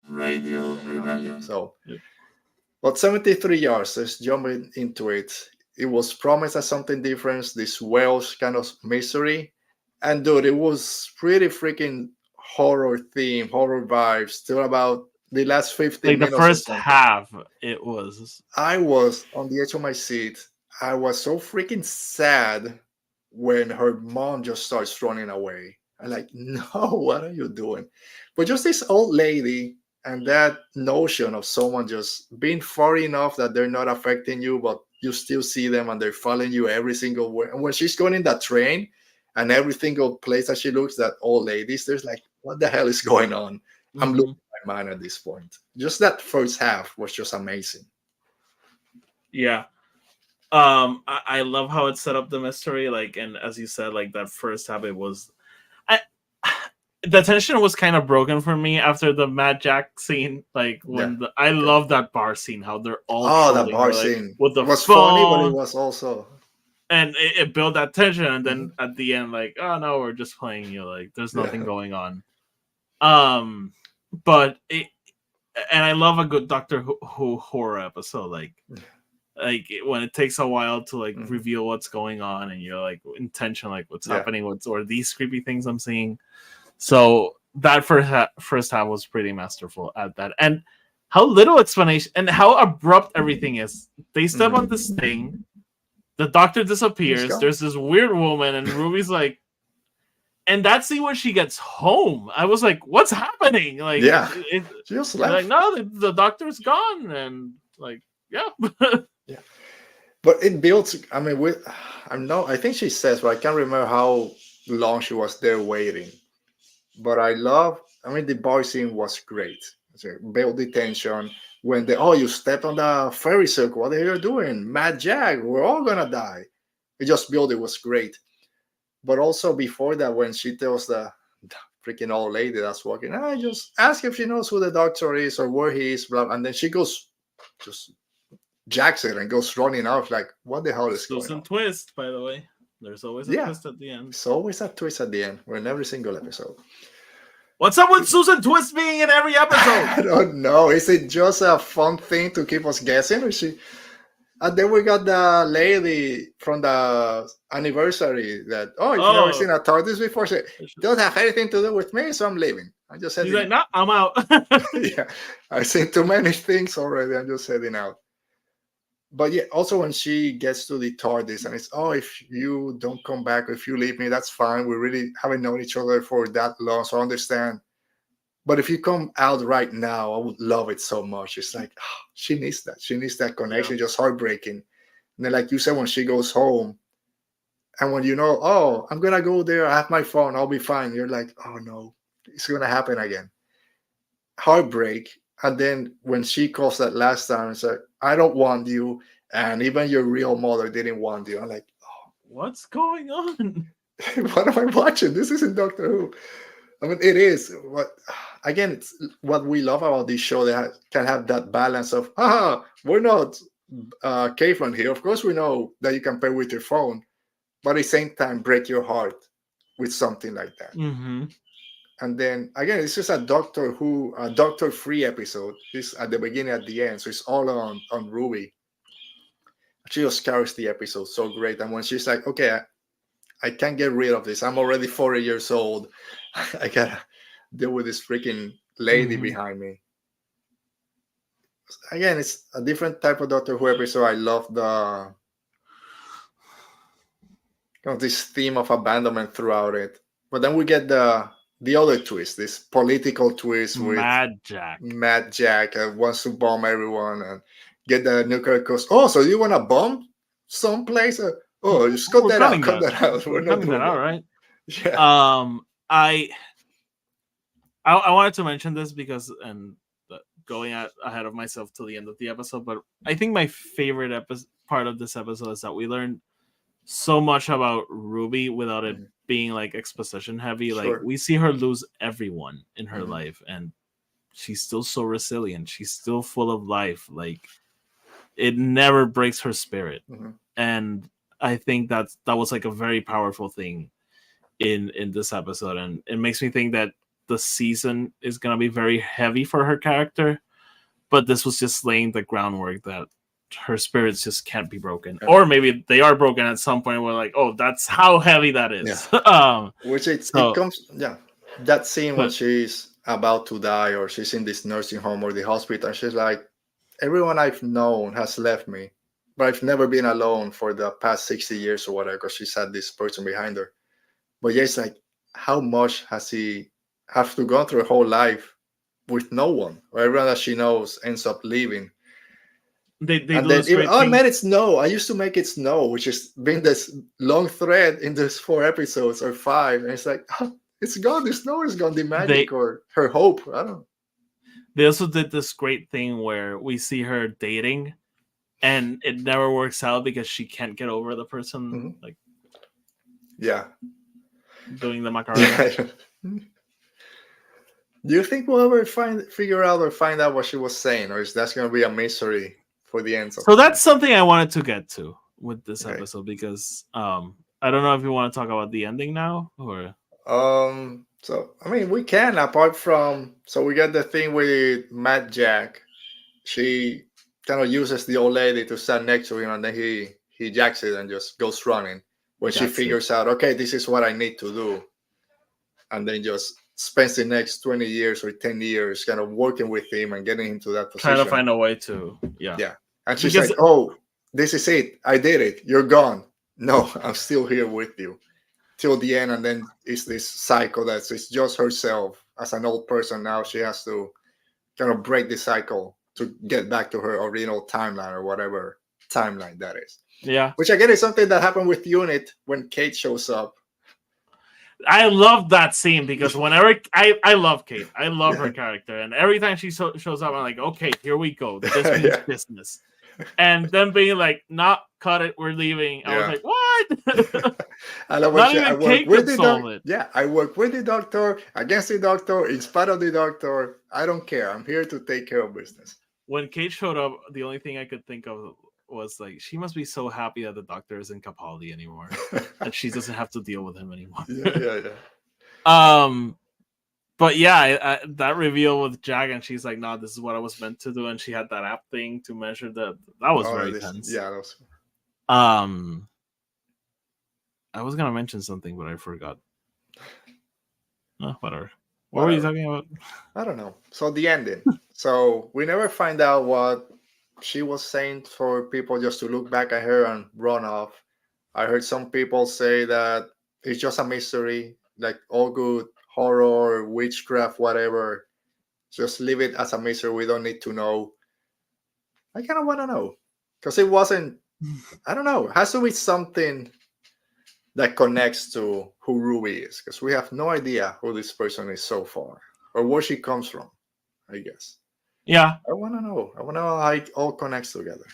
So, Yep. but 73 yards, let's jump into it. It was promised as something different, this Welsh kind of mystery. And dude, it was pretty freaking horror theme, horror vibes, still about the last 15 Like the minutes or first something. half, it was. I was on the edge of my seat. I was so freaking sad when her mom just starts running away. I'm like, no, what are you doing? But just this old lady and that notion of someone just being far enough that they're not affecting you, but you still see them and they're following you every single way. And when she's going in that train and every single place that she looks, that old ladies, there's like, what the hell is going on? I'm losing Mhm. my mind at this point. Just that first half was just amazing. Yeah. I love how it set up the mystery, like, and as you said, like that first half, it was, I the tension was kind of broken for me after the Mad Jack scene. Like Yeah. when I love that bar scene, how they're all Oh, the trolling bar her, like scene. with It the was funny, but it phone, was also. and it built that tension. And then Mhm. at the end, like, oh no, we're just playing you. Like there's Yeah. nothing going on. Um, but and I love a good Doctor Who horror episode. Like when it takes a while to like Mhm. reveal what's going on, and you're like intention, like what's Yeah. happening, what's or these creepy things I'm seeing. So that first half was pretty masterful at that, and how little explanation and how abrupt everything is. They step on Mhm. this thing, the doctor It's disappears. gone. There's this weird woman, and Ruby's like, and that's the when she gets home. I was like, what's happening? Like, Yeah. She just like left. no, the doctor's gone, and like, yeah. Yeah. But it builds. I mean, I'm no. I think she says, but I can't remember how long she was there waiting. But I love. I mean, the bar scene was great. Build the tension when you stepped on the ferry circle. What are you doing, Mad Jack? We're all gonna die. It just built. It was great. But also before that, when she tells the freaking old lady that's walking, I just ask if she knows who the doctor is or where he is, blah, and then she goes, just jacks it and goes running out. Like, what the hell is going Susan on? Twist, by the way. There's always a Yeah, twist at the end. it's always a twist at the end, or in every single episode. What's up with Susan Twist being in every episode? I don't know. Is it just a fun thing to keep us guessing, or she? And then we got the lady from the anniversary that, oh, you've never Oh, seen a TARDIS before. She don't have anything to do with me, so I'm leaving. I'm just she's heading like, out. nah, I'm out. Yeah, I've seen too many things already. I'm just heading out. But yeah, also when she gets to the TARDIS and it's, oh, if you don't come back, if you leave me, that's fine. We really haven't known each other for that long, so I understand. But if you come out right now, I would love it so much. It's like, she needs that. She needs that Yeah. connection, just heartbreaking. And then, like you said, when she goes home, and when you know, oh, I'm gonna go there, I have my phone, I'll be fine. You're like, oh no, it's gonna happen again. Heartbreak. And then when she calls that last time, it's like, I don't want you, and even your real mother didn't want you. I'm like, What's going on? what am I watching? This isn't Doctor Who. I mean, it is. What again? It's what we love about this show. That can have that balance of, we're not caveman here. Of course, we know that you can pay with your phone, but at the same time, break your heart with something like that. Mm-hmm. And then again, it's just a Doctor Who, a Doctor Free episode. It's at the beginning, at the end, so it's all on Ruby. She just carries the episode so great. And when she's like, okay, I can't get rid of this. I'm already 40 years old. I gotta deal with this freaking lady Mm-hmm. behind me. Again, it's a different type of Doctor Who episode. I love this theme of abandonment throughout it. But then we get the other twist, this political twist with Mad Jack. Matt Jack wants to bomb everyone and get the nuclear coast. Oh, so you want to bomb someplace? Oh, just cut We're that out. cutting Cut that. that out. We're We're not cutting that doing out, that. right? Yeah. Um, I I wanted to mention this because and going ahead of myself till the end of the episode, but I think my favorite part of this episode is that we learned so much about Ruby without it Mhm. being like exposition heavy. Like Sure. we see her lose everyone in her Mhm. life, and she's still so resilient. She's still full of life. Like it never breaks her spirit, Mhm. and I think that was like a very powerful thing in this episode, and it makes me think that the season is gonna be very heavy for her character, but this was just laying the groundwork that her spirits just can't be broken, Yeah. or maybe they are broken at some point. We're like, oh, that's how heavy that Yeah. is. Which it So, comes, yeah. That scene when but she's about to die or she's in this nursing home or the hospital, and she's like, everyone I've known has left me, but I've never been alone for the past 60 years or whatever, because she's had this person behind her. But yeah, it's like, how much has he have to go through her whole life with no one? Or everyone that she knows ends up leaving. they And do then this even, great oh thing. man, it's snow. I used to make it snow, which has been this long thread in these 4 episodes or five. And it's like, oh, it's gone. The snow is gone. The magic They or her hope. I don't know. they also did this great thing where we see her dating, and it never works out because she can't get over the person Mhm. like Yeah. doing the Macarena. Yeah. Do you think we'll ever figure out or find out what she was saying, or is that going to be a mystery for the ends of So time? that's something I wanted to get to with this Okay. episode because I don't know if you want to talk about the ending now or So I mean, we can, apart from, so we get the thing with Matt Jack. She kind of uses the old lady to stand next to him, and then he jacks it and just goes running. When she that's it. figures out, okay, this is what I need to do, and then just spends the next 20 years or 10 years kind of working with him and getting him to that Trying to position. find a way to Yeah. And she's because like, oh, this is it. I did it. You're gone. No, I'm still here with you till the end. And then it's this cycle that's it's just herself as an old person. Now she has to kind of break the cycle to get back to her original timeline or whatever timeline that is. yeah. Which again is something that happened with Unit when Kate shows up. I love that scene because whenever I love Kate, I love her Yeah. character, and every time she shows up, I'm like, okay, here we go. This means Yeah. business. And then being like, not cut it, we're leaving. I was Yeah. like, what? I love when Not I even work Kate with could the solve doctor. it. Yeah, I work with the doctor, against the doctor, in spite of the doctor. I don't care. I'm here to take care of business. When Kate showed up, the only thing I could think of was like, she must be so happy that the doctor isn't Capaldi anymore, that she doesn't have to deal with him anymore. Yeah, yeah, yeah. um, but yeah, that reveal with Jag, and she's like, "No, this is what I was meant to do," and she had that app thing to measure that was Oh, very this, tense. yeah, that was. Um, I was gonna mention something, but I forgot. Whatever. What were you Whatever. talking about? I don't know. So the ending. So we never find out what she was saying for people just to look back at her and run off. I heard some people say that it's just a mystery, like all good horror, witchcraft, whatever. Just leave it as a mystery. We don't need to know. I kind of want to know because it wasn't. I don't know. It has to be something that connects to who Ruby is because we have no idea who this person is so far or where she comes from. I guess. Yeah. I want to know. I want to know how it all connects together.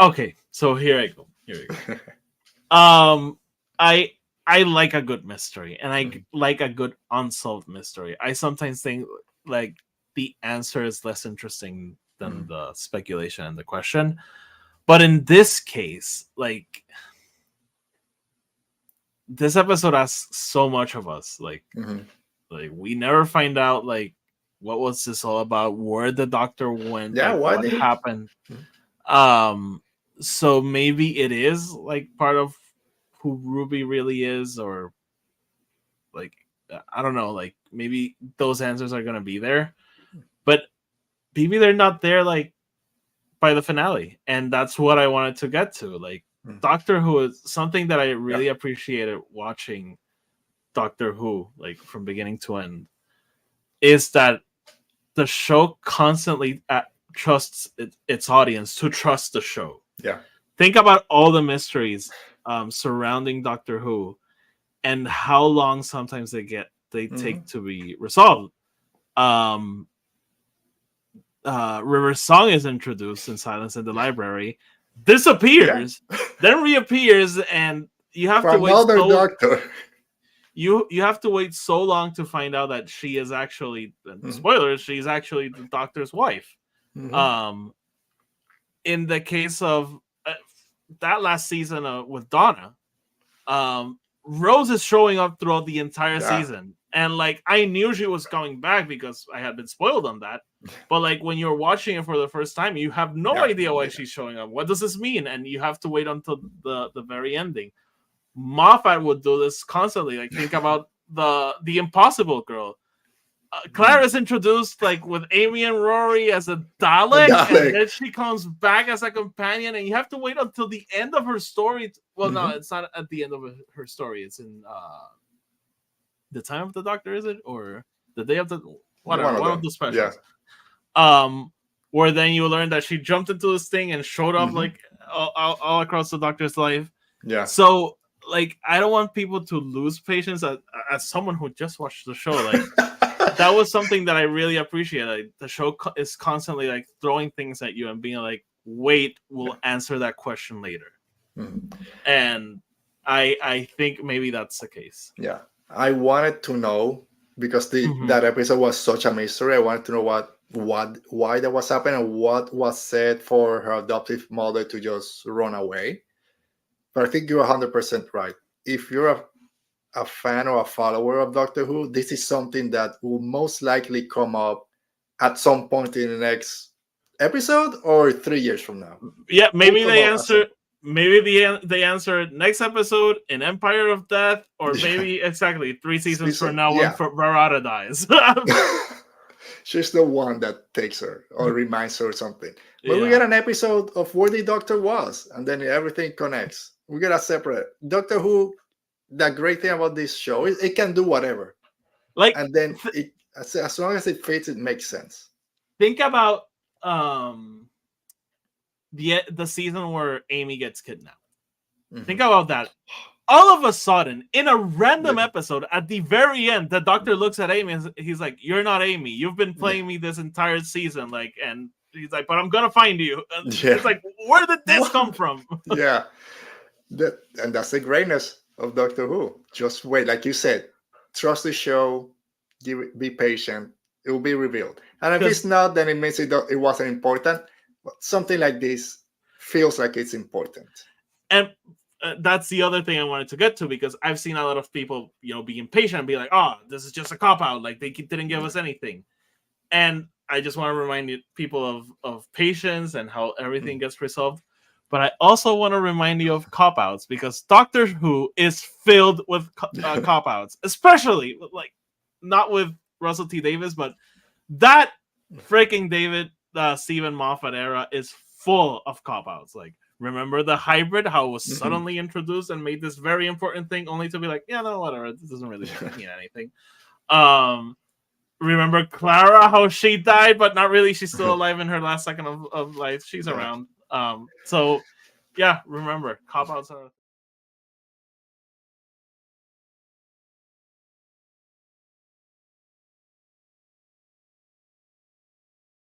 Okay. So here I go. Here we go. I like a good mystery, and I like a good unsolved mystery. I sometimes think like the answer is less interesting than the speculation and the question. But in this case, like this episode asks so much of us. Like we never find out like what was this all about, where the doctor went, Yeah, like why what did he? happened. So maybe it is like part of who Ruby really is, or like I don't know, like maybe those answers are gonna be there, but maybe they're not there like by the finale, and that's what I wanted to get to. Like Doctor Who is something that I really appreciated watching Doctor Who, like from beginning to end, is that the show constantly trusts its audience to trust the show. Yeah. Think about all the mysteries surrounding Doctor Who and how long sometimes they take to be resolved. River's song is introduced in Silence in the Library, disappears, then reappears, and you have For to wait another doctor. You have to wait so long to find out that she is actually, spoilers, she's actually the doctor's wife. In the case of that last season with Donna, Rose is showing up throughout the entire season. And like I knew she was coming back because I had been spoiled on that. But like when you're watching it for the first time, you have no Yeah, idea why she's showing up. What does this mean? And you have to wait until the very ending. Moffat would do this constantly. Like think about the Impossible Girl. Claire is introduced like with Amy and Rory as a the Dalek, and Dalek. then she comes back as a companion, and you have to wait until the end of her story. Well, no, Mhm. it's not at the end of her story. It's in the time of the Doctor, is it, or the day of the One whatever of one of them. the Yeah. specials. Um, where then you learn that she jumped into this thing and showed up Mhm. like all across the Doctor's life. Yeah. So like I don't want people to lose patience as someone who just watched the show. Like that was something that I really appreciate. Like, the show is constantly like throwing things at you and being like, "Wait, we'll answer that question later." Mhm. And I think maybe that's the case. Yeah. I wanted to know because Mm-hmm. that episode was such a mystery. I wanted to know why that was happening and what was said for her adoptive mother to just run away. But I think you're 100% right. If you're a fan or a follower of Doctor Who, this is something that will most likely come up at some point in the next episode or 3 years from now. Yeah, Will maybe come they up at some answer. point. Maybe they answer next episode in Empire of Death, or Yeah. maybe exactly 3 seasons from Season, now when yeah. Barada dies. She's the one that takes her or reminds her something. But we Yeah, get an episode of where the Doctor was, and then everything connects. We get a separate Doctor Who. The great thing about this show is it can do whatever, like and then as long as it fits, it makes sense. think about um the season where Amy gets kidnapped. Think Mhm. about that. All of a sudden, in a random The- episode, at the very end, the Doctor looks at Amy and he's like, "You're not Amy. You've been yeah, playing me this entire season." Like, and he's like, "But I'm gonna find you." And yeah, it's like, where did this come what? from? Yeah. And that's the greatness of Doctor Who. Just wait, like you said, trust the show, be patient. It will be revealed. And if it's Because not, then it means it wasn't important. But something like this feels like it's important. and that's the other thing I wanted to get to, because I've seen a lot of people, be impatient and be like, "Oh, this is just a cop out. Like they didn't give us anything." And I just want to remind people of patience and how everything Mm. gets resolved. But I also want to remind you of cop outs, because Doctor Who is filled with cop outs, especially like not with Russell T Davis, but that freaking David Stephen Moffat era is full of cop outs. Like, remember the hybrid, how it was Mhm. suddenly introduced and made this very important thing, only to be like, yeah, no, whatever, this doesn't really mean anything. Um, remember Clara, how she died, but not really. She's still alive in her last second of life. She's Yeah. around. So yeah, remember, cop outs are